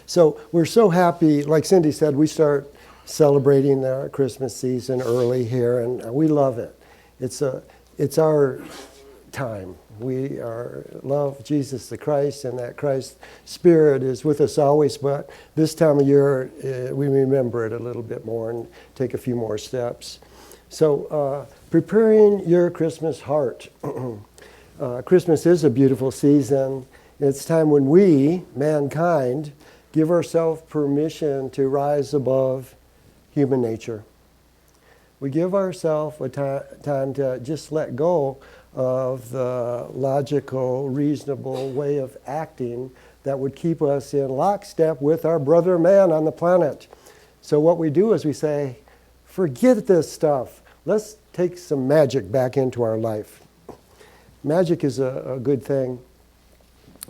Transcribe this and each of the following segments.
So we're so happy. Like Cindy said, we start celebrating the Christmas season early here, and we love it. It's our time. We love Jesus the Christ, and that Christ Spirit is with us always, but this time of year we remember it a little bit more and take a few more steps. So preparing your Christmas heart. Christmas is a beautiful season. It's time when we, mankind, give ourselves permission to rise above human nature. We give ourselves a time to just let go of the logical, reasonable way of acting that would keep us in lockstep with our brother man on the planet. So what we do is we say, forget this stuff. Let's take some magic back into our life. Magic is a good thing.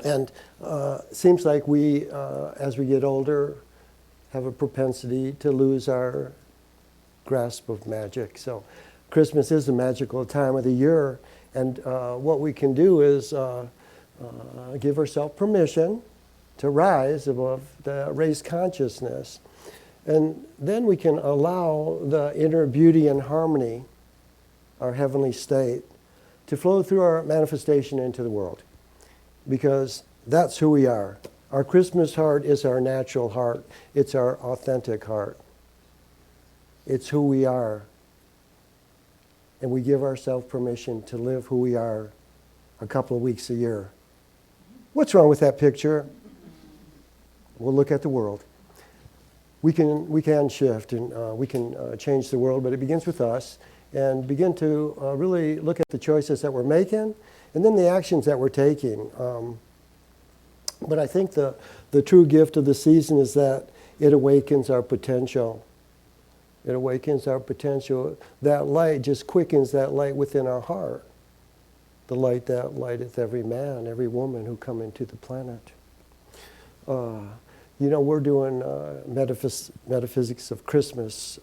And seems like we, as we get older, have a propensity to lose our grasp of magic. So Christmas is a magical time of the year. And what we can do is give ourselves permission to rise above the raised consciousness. And then we can allow the inner beauty and harmony, our heavenly state, to flow through our manifestation into the world. Because that's who we are. Our Christmas heart is our natural heart. It's our authentic heart. It's who we are. And we give ourselves permission to live who we are a couple of weeks a year. What's wrong with that picture? We'll look at the world. We can shift and we can change the world, but it begins with us, and begin to really look at the choices that we're making and then the actions that we're taking. But I think the true gift of the season is that it awakens our potential. It awakens our potential. That light just quickens that light within our heart. The light that lighteth every man, every woman who come into the planet. We're doing metaphysics of Christmas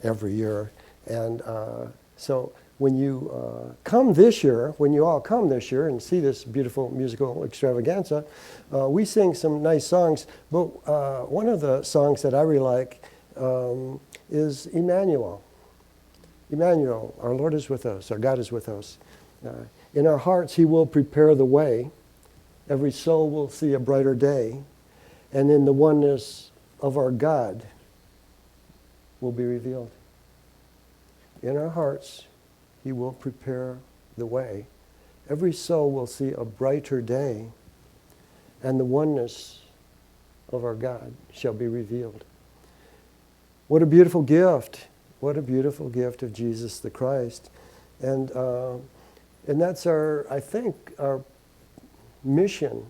every year. And so when you come this year, when you all come this year and see this beautiful musical extravaganza, we sing some nice songs. But one of the songs that I really like is Emmanuel. Emmanuel, our Lord is with us, our God is with us. In our hearts, He will prepare the way. Every soul will see a brighter day. And in the oneness of our God will be revealed. In our hearts, He will prepare the way. Every soul will see a brighter day, and the oneness of our God shall be revealed. What a beautiful gift. What a beautiful gift of Jesus the Christ. And that's I think our mission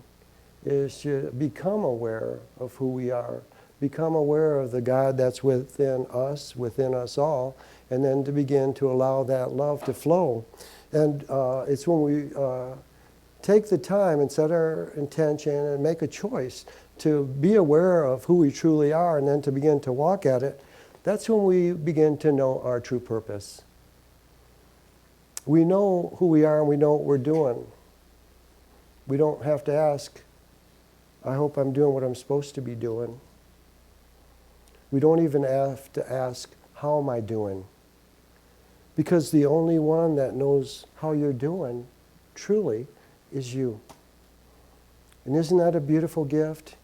is to become aware of who we are, become aware of the God that's within us all, and then to begin to allow that love to flow. And it's when we take the time and set our intention and make a choice to be aware of who we truly are and then to begin to walk at it, that's when we begin to know our true purpose. We know who we are and we know what we're doing. We don't have to ask, I hope I'm doing what I'm supposed to be doing. We don't even have to ask, how am I doing? Because the only one that knows how you're doing, truly, is you. And isn't that a beautiful gift?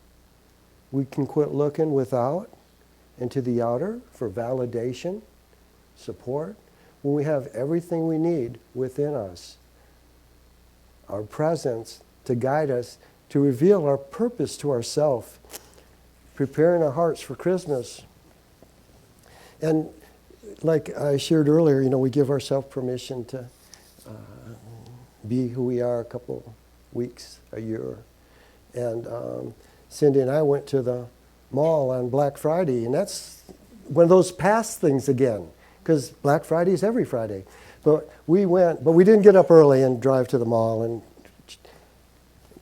We can quit looking without and to the outer for validation, support, when we have everything we need within us. Our presence to guide us, to reveal our purpose to ourselves, preparing our hearts for Christmas. And like I shared earlier, we give ourselves permission to be who we are a couple weeks, a year. And Cindy and I went to the mall on Black Friday, and that's one of those past things again, because Black Friday is every Friday. But we went, but we didn't get up early and drive to the mall and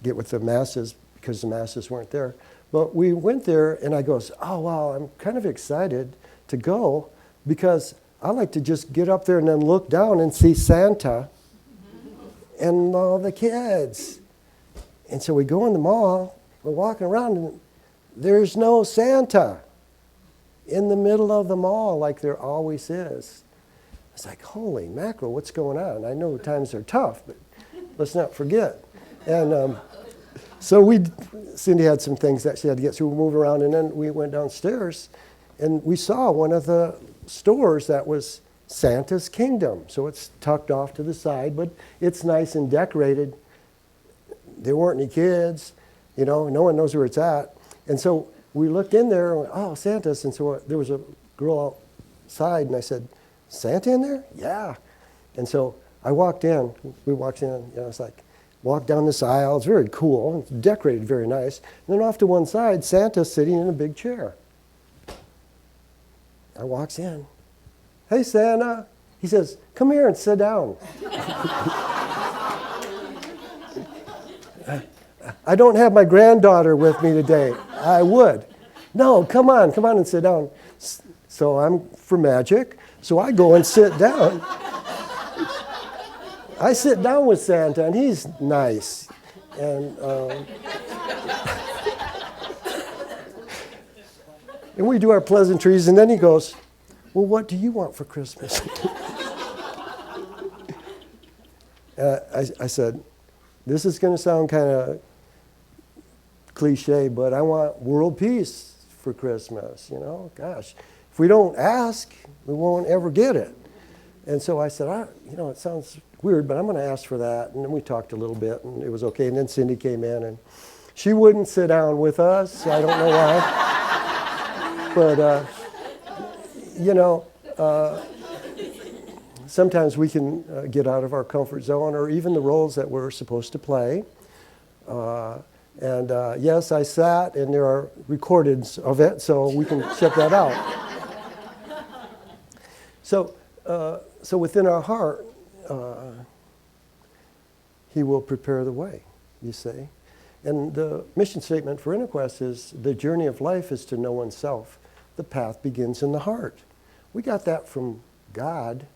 get with the masses, because the masses weren't there. But we went there, and I goes, oh, wow, I'm kind of excited to go, because I like to just get up there and then look down and see Santa and all the kids. And so we go in the mall, we're walking around, and there's no Santa in the middle of the mall like there always is. It's like, holy mackerel, what's going on? I know times are tough, but let's not forget. And so Cindy had some things that she had to get through, move around, and then we went downstairs, and we saw one of the stores that was Santa's Kingdom. So it's tucked off to the side, but it's nice and decorated. There weren't any kids, no one knows where it's at. And so we looked in there and went, oh, Santa's. And so there was a girl outside, and I said, Santa in there? Yeah. And so we walked in, it's like, walked down this aisle. It's very cool. It's decorated very nice. And then off to one side, Santa's sitting in a big chair. I walks in. Hey, Santa. He says, come here and sit down. I don't have my granddaughter with me today. I would. No, come on and sit down. So I'm for magic. So I go and sit down. I sit down with Santa, and he's nice. And and we do our pleasantries, and then he goes, well, what do you want for Christmas? I said, this is going to sound kind of cliche, but I want world peace for Christmas, Gosh, if we don't ask, we won't ever get it. And so I said, it sounds weird, but I'm going to ask for that. And then we talked a little bit, and it was okay. And then Cindy came in, and she wouldn't sit down with us. So I don't know why. But, sometimes we can get out of our comfort zone or even the roles that we're supposed to play. Yes, I sat, and there are recordings of it, so we can check that out. So within our heart, he will prepare the way, you see. And the mission statement for InterQuest is, the journey of life is to know oneself. The path begins in the heart. We got that from God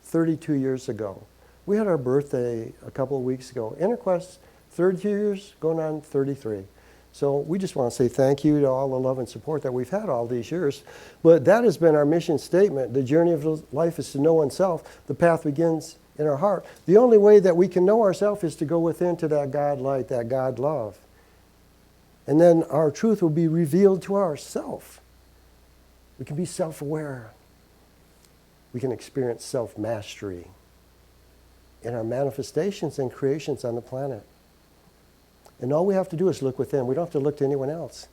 32 years ago. We had our birthday a couple of weeks ago. InterQuest, 32 years, going on 33. So we just want to say thank you to all the love and support that we've had all these years. But that has been our mission statement. The journey of life is to know oneself. The path begins in our heart. The only way that we can know ourselves is to go within to that God light, that God love. And then our truth will be revealed to ourself. We can be self-aware. We can experience self-mastery in our manifestations and creations on the planet. And all we have to do is look within. We don't have to look to anyone else.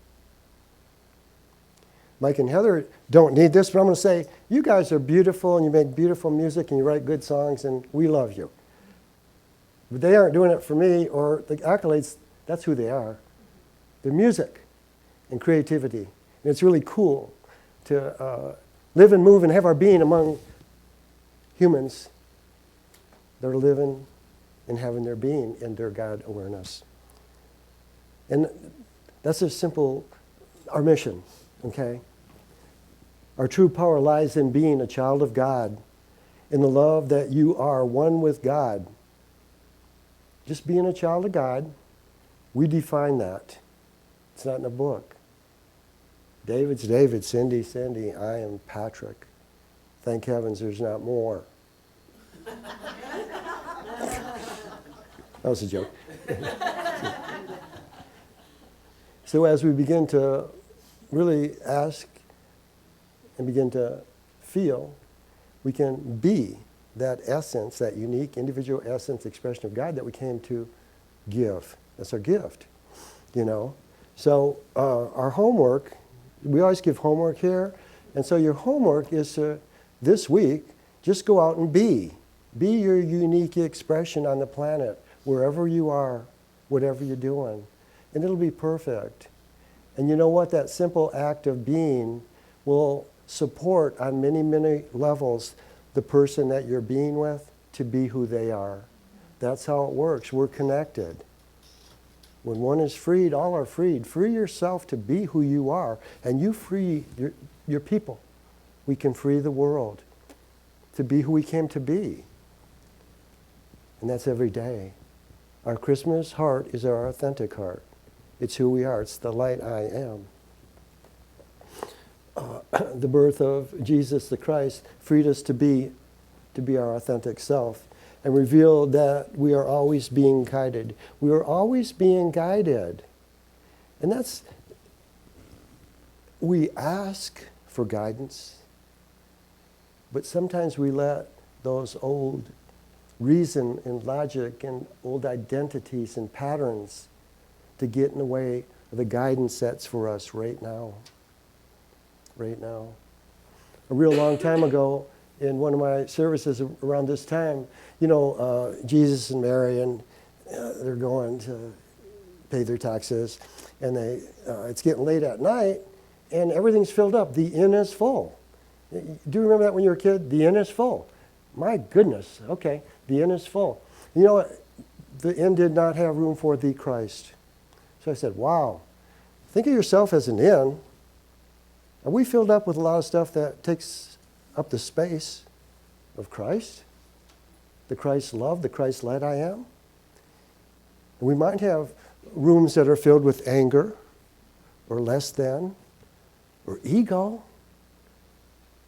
Mike and Heather don't need this, but I'm going to say, you guys are beautiful, and you make beautiful music, and you write good songs, and we love you. But they aren't doing it for me or the accolades. That's who they are. They're music and creativity. And it's really cool to live and move and have our being among humans that are living and having their being in their God awareness. And that's a simple, our mission, okay? Our true power lies in being a child of God, in the love that you are one with God. Just being a child of God, we define that. It's not in a book. David's David, Cindy, Cindy, I am Patrick. Thank heavens there's not more. That was a joke. So as we begin to really ask and begin to feel, we can be that essence, that unique individual essence, expression of God that we came to give. That's our gift, So our homework, we always give homework here, and so your homework is to, this week, just go out and be. Be your unique expression on the planet, wherever you are, whatever you're doing. And it'll be perfect. And you know what? That simple act of being will support on many, many levels the person that you're being with to be who they are. That's how it works. We're connected. When one is freed, all are freed. Free yourself to be who you are, and you free your people. We can free the world to be who we came to be. And that's every day. Our Christmas heart is our authentic heart. It's who we are. It's the light I am. the birth of Jesus the Christ freed us to be our authentic self and revealed that we are always being guided. We are always being guided. And we ask for guidance, but sometimes we let those old reason and logic and old identities and patterns to get in the way of the guidance that's for us right now. Right now. A real long time ago, in one of my services around this time, Jesus and Mary, and they're going to pay their taxes, and it's getting late at night, and everything's filled up. The inn is full. Do you remember that when you were a kid? The inn is full. My goodness, okay, the inn is full. You know what? The inn did not have room for the Christ. So I said, wow, think of yourself as an inn. Are we filled up with a lot of stuff that takes up the space of Christ? The Christ love, the Christ light I am? We might have rooms that are filled with anger or less than or ego.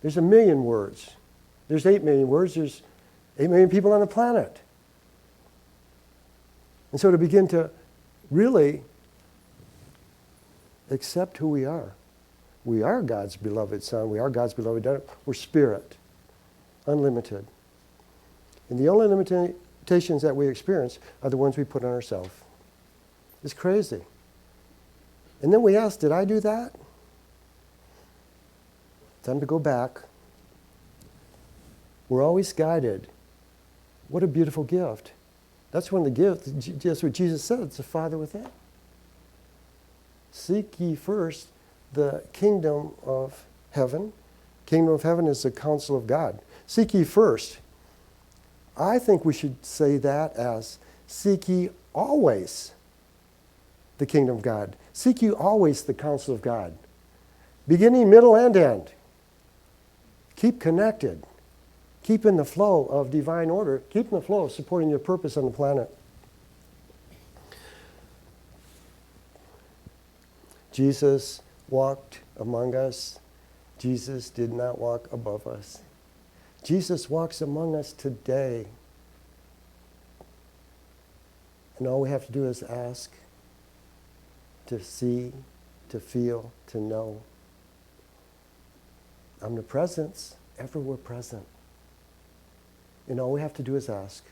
There's 1 million words. There's 8 million words. There's 8 million people on the planet. And so to begin to really accept who we are. We are God's beloved Son. We are God's beloved daughter. We're spirit, unlimited. And the only limitations that we experience are the ones we put on ourselves. It's crazy. And then we ask, did I do that? Time to go back. We're always guided. What a beautiful gift. That's one of the gifts. That's what Jesus said. It's the Father within. Seek ye first the kingdom of heaven. Kingdom of heaven is the counsel of God. Seek ye first. I think we should say that as seek ye always the kingdom of God. Seek ye always the counsel of God. Beginning, middle, and end. Keep connected. Keep in the flow of divine order. Keep in the flow of supporting your purpose on the planet. Jesus walked among us. Jesus did not walk above us. Jesus walks among us today. And all we have to do is ask, to see, to feel, to know. Omnipresence, everywhere present. And all we have to do is ask.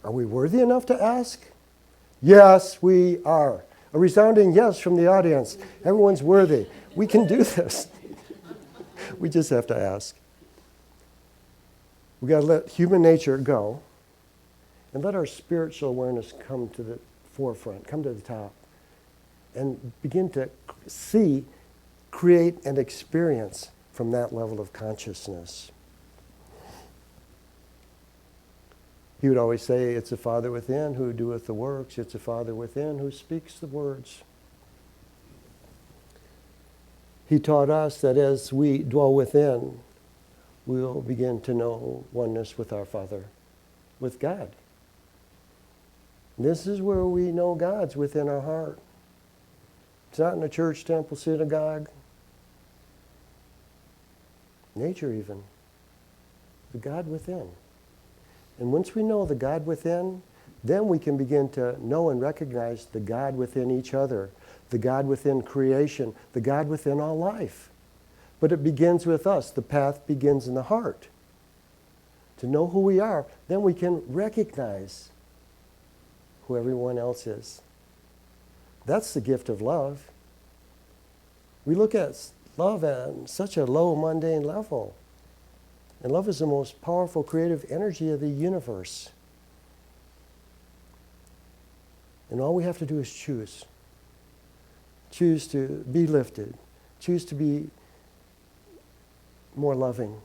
Are we worthy enough to ask? Yes, we are. A resounding yes from the audience. Everyone's worthy. We can do this. We just have to ask. We've got to let human nature go and let our spiritual awareness come to the forefront, come to the top, and begin to see, create, and experience from that level of consciousness. He would always say, it's the Father within who doeth the works. It's the Father within who speaks the words. He taught us that as we dwell within, we'll begin to know oneness with our Father, with God. This is where we know God's within our heart. It's not in a church, temple, synagogue, nature even. The God within. And once we know the God within, then we can begin to know and recognize the God within each other, the God within creation, the God within all life. But it begins with us. The path begins in the heart. To know who we are, then we can recognize who everyone else is. That's the gift of love. We look at love at such a low, mundane level. And love is the most powerful creative energy of the universe. And all we have to do is choose. Choose to be lifted. Choose to be more loving.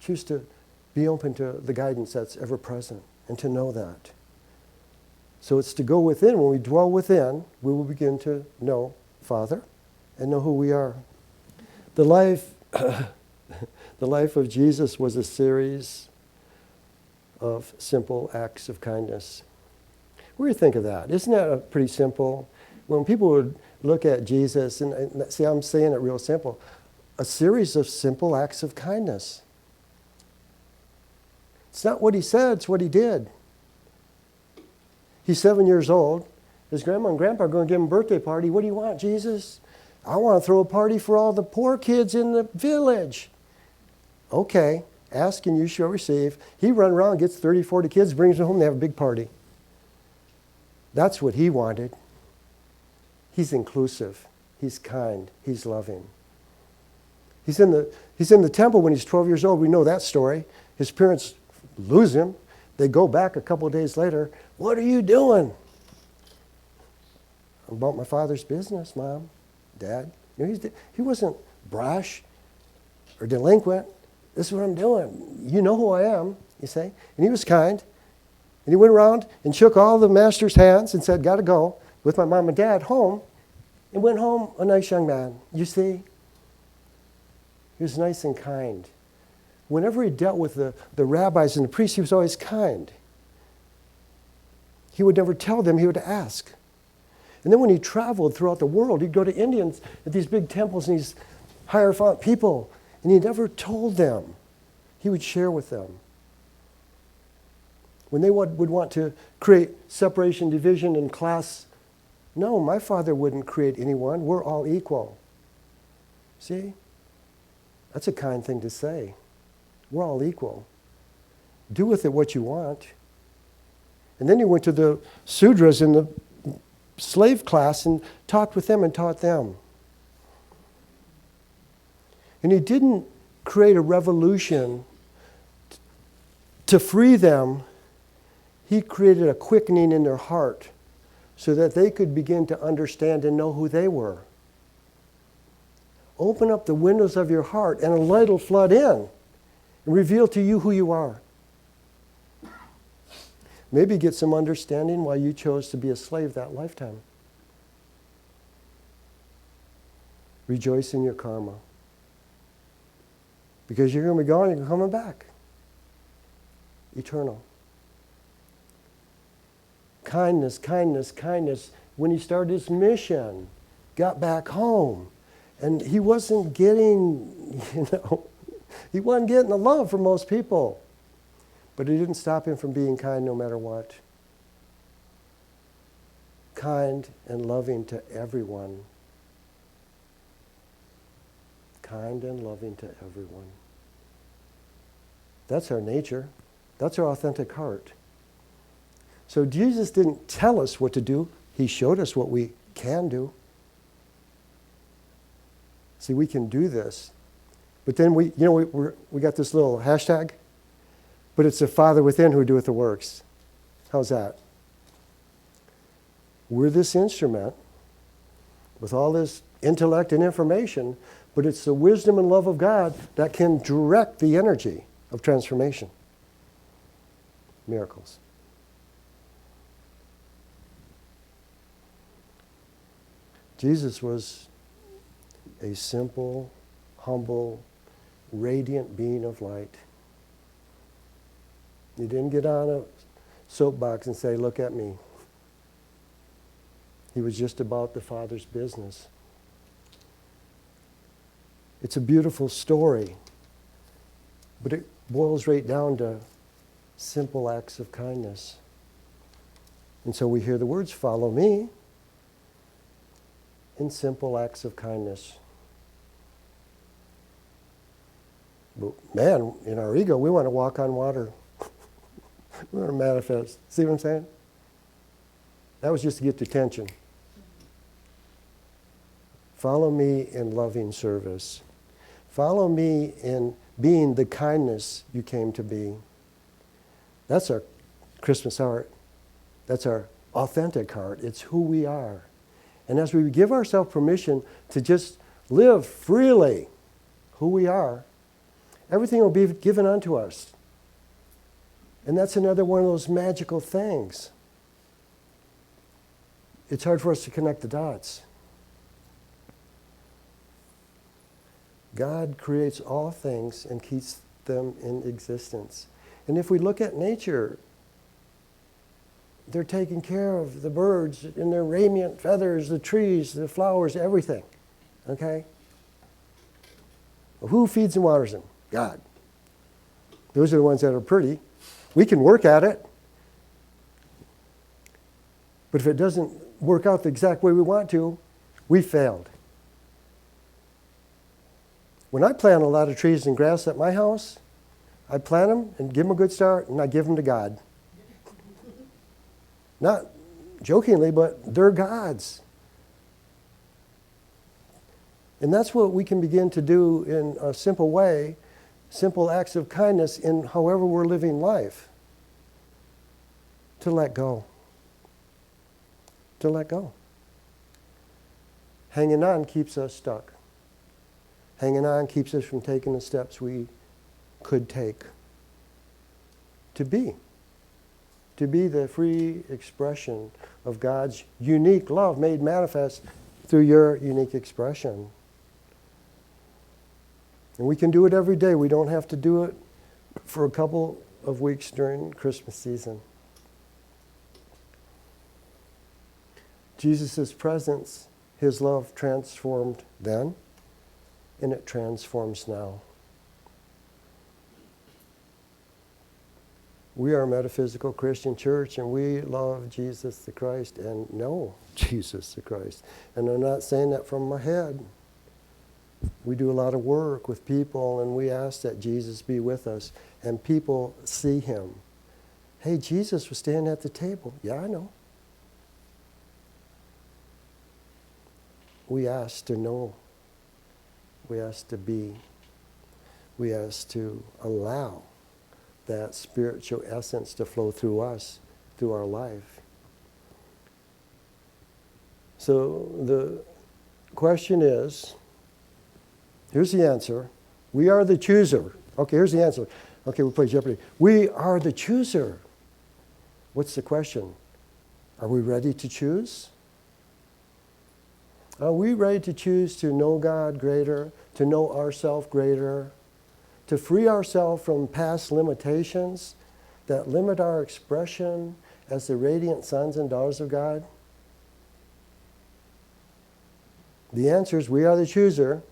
Choose to be open to the guidance that's ever present and to know that. So it's to go within. When we dwell within, we will begin to know Father and know who we are. The life of Jesus was a series of simple acts of kindness. What do you think of that? Isn't that pretty simple? When people would look at Jesus, and see, I'm saying it real simple, a series of simple acts of kindness. It's not what he said, it's what he did. He's 7 years old. His grandma and grandpa are going to give him a birthday party. What do you want, Jesus? I want to throw a party for all the poor kids in the village. Okay, ask and you shall receive. He runs around, gets 30, 40 kids, brings them home, they have a big party. That's what he wanted. He's inclusive. He's kind. He's loving. He's in the temple when he's 12 years old. We know that story. His parents lose him. They go back a couple of days later. What are you doing? I'm about my father's business, Mom, Dad. You know, he wasn't brash or delinquent. This is what I'm doing. You know who I am, you say. And he was kind. And he went around and shook all the master's hands and said, got to go with my mom and dad home. And went home a nice young man. You see, he was nice and kind. Whenever he dealt with the rabbis and the priests, he was always kind. He would never tell them, he would ask. And then when he traveled throughout the world, he'd go to Indians at these big temples and these Hierophant people, and he never told them. He would share with them. When they would want to create separation, division, and class, no, my father wouldn't create anyone. We're all equal. See? That's a kind thing to say. We're all equal. Do with it what you want. And then he went to the Sudras in the slave class and talked with them and taught them. And he didn't create a revolution to free them. He created a quickening in their heart so that they could begin to understand and know who they were. Open up the windows of your heart and a light will flood in and reveal to you who you are. Maybe get some understanding why you chose to be a slave that lifetime. Rejoice in your karma. Because you're going to be gone and you're coming back. Eternal. Kindness, kindness, kindness. When he started his mission, got back home, and he wasn't getting, he wasn't getting the love from most people. But it didn't stop him from being kind no matter what. Kind and loving to everyone. Kind and loving to everyone. That's our nature. That's our authentic heart. So Jesus didn't tell us what to do. He showed us what we can do. See, we can do this. But then we got this little hashtag. But it's the Father within who doeth the works. How's that? We're this instrument with all this intellect and information, but it's the wisdom and love of God that can direct the energy of transformation. Miracles. Jesus was a simple, humble, radiant being of light. He didn't get on a soapbox and say, look at me. He was just about the Father's business. It's a beautiful story, but it boils right down to simple acts of kindness. And so we hear the words, follow me, in simple acts of kindness. But man, in our ego, we want to walk on water. We want to manifest. See what I'm saying? That was just to get the attention. Follow me in loving service. Follow me in being the kindness you came to be. That's our Christmas heart. That's our authentic heart. It's who we are. And as we give ourselves permission to just live freely who we are, everything will be given unto us. And that's another one of those magical things. It's hard for us to connect the dots. God creates all things and keeps them in existence. And if we look at nature, they're taking care of the birds in their radiant feathers, the trees, the flowers, everything. Okay? Who feeds and waters them? God. Those are the ones that are pretty. We can work at it. But if it doesn't work out the exact way we want to, we failed. When I plant a lot of trees and grass at my house, I plant them and give them a good start, and I give them to God. Not jokingly, but they're God's. And that's what we can begin to do in a simple way, simple acts of kindness in however we're living life. To let go. To let go. Hanging on keeps us stuck. Hanging on keeps us from taking the steps we could take. To be the free expression of God's unique love made manifest through your unique expression. And we can do it every day. We don't have to do it for a couple of weeks during Christmas season. Jesus' presence, his love transformed then, and it transforms now. We are a metaphysical Christian church, and we love Jesus the Christ and know Jesus the Christ. And I'm not saying that from my head. We do a lot of work with people, and we ask that Jesus be with us, and people see him. Hey, Jesus was standing at the table. Yeah, I know. We ask to know. We ask to be. We ask to allow that spiritual essence to flow through us, through our life. So the question is, here's the answer. We are the chooser. Okay, here's the answer. Okay, we'll play Jeopardy. We are the chooser. What's the question? Are we ready to choose? Are we ready to choose to know God greater, to know ourselves greater, to free ourselves from past limitations that limit our expression as the radiant sons and daughters of God? The answer is we are the chooser.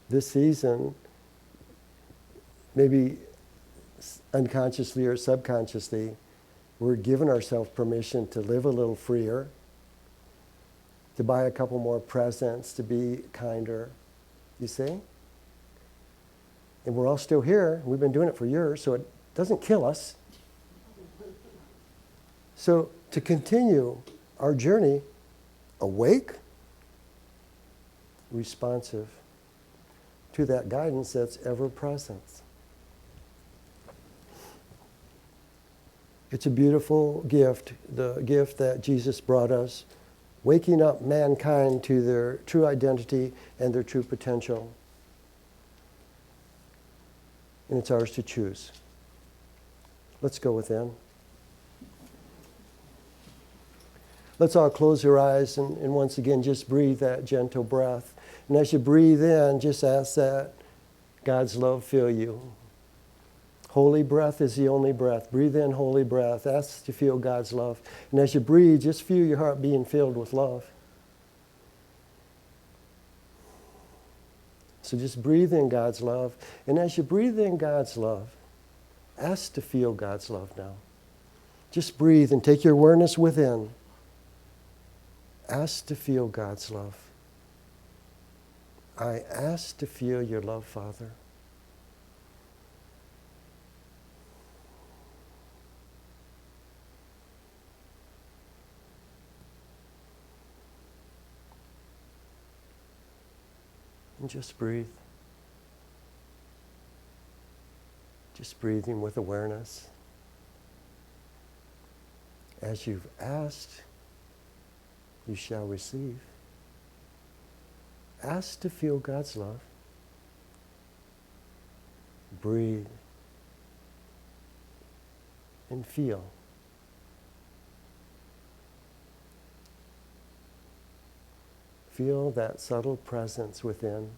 This season, maybe unconsciously or subconsciously, we're giving ourselves permission to live a little freer, to buy a couple more presents, to be kinder. You see? And we're all still here. We've been doing it for years, so it doesn't kill us. So to continue our journey, awake, responsive to that guidance that's ever present. It's a beautiful gift, the gift that Jesus brought us, waking up mankind to their true identity and their true potential. And it's ours to choose. Let's go within. Let's all close our eyes and once again just breathe that gentle breath. And as you breathe in, just ask that God's love fill you. Holy breath is the only breath. Breathe in holy breath. Ask to feel God's love. And as you breathe, just feel your heart being filled with love. So just breathe in God's love. And as you breathe in God's love, ask to feel God's love now. Just breathe and take your awareness within. Ask to feel God's love. I ask to feel your love, Father. And just breathe. Just breathing with awareness. As you've asked, you shall receive. Ask to feel God's love. Breathe and feel. Feel that subtle presence within,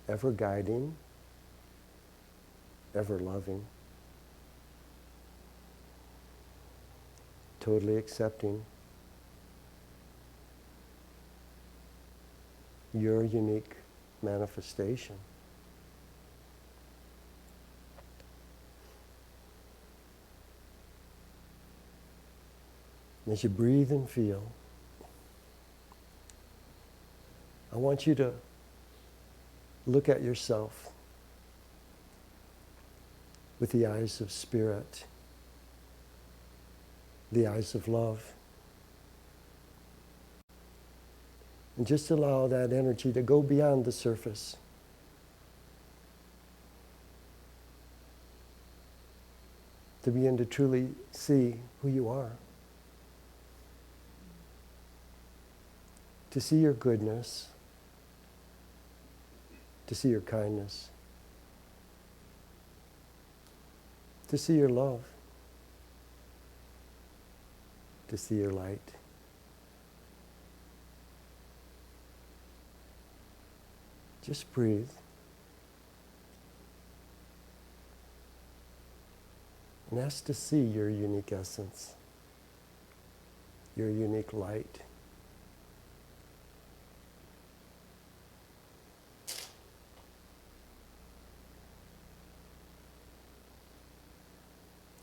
ever guiding, ever loving, totally accepting your unique manifestation. And as you breathe and feel, I want you to look at yourself with the eyes of spirit, the eyes of love. And just allow that energy to go beyond the surface. To begin to truly see who you are. To see your goodness. To see your kindness. To see your love. To see your light. Just breathe. And ask to see your unique essence, your unique light.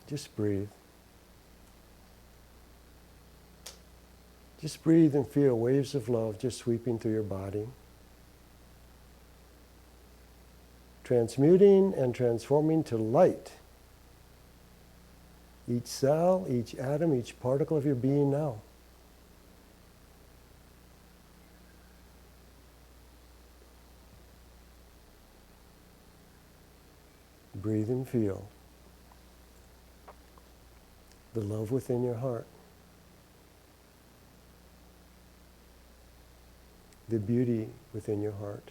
Just breathe. Just breathe and feel waves of love just sweeping through your body. Transmuting and transforming to light. Each cell, each atom, each particle of your being now. Breathe and feel the love within your heart. The beauty within your heart.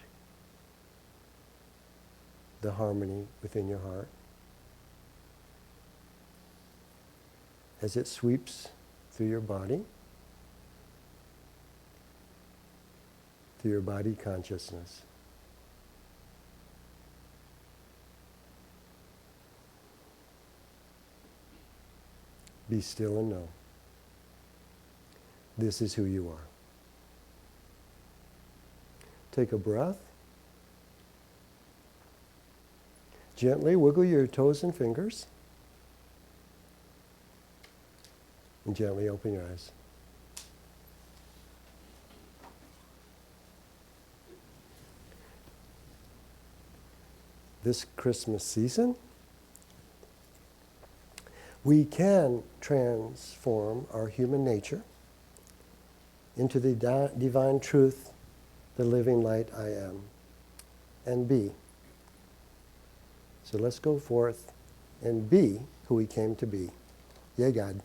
The harmony within your heart. As it sweeps through your body, through your body consciousness. Be still and know. This is who you are. Take a breath. Gently wiggle your toes and fingers. And gently open your eyes. This Christmas season, we can transform our human nature into the divine truth, the living light I am, and be. So let's go forth and be who we came to be. Yea, God.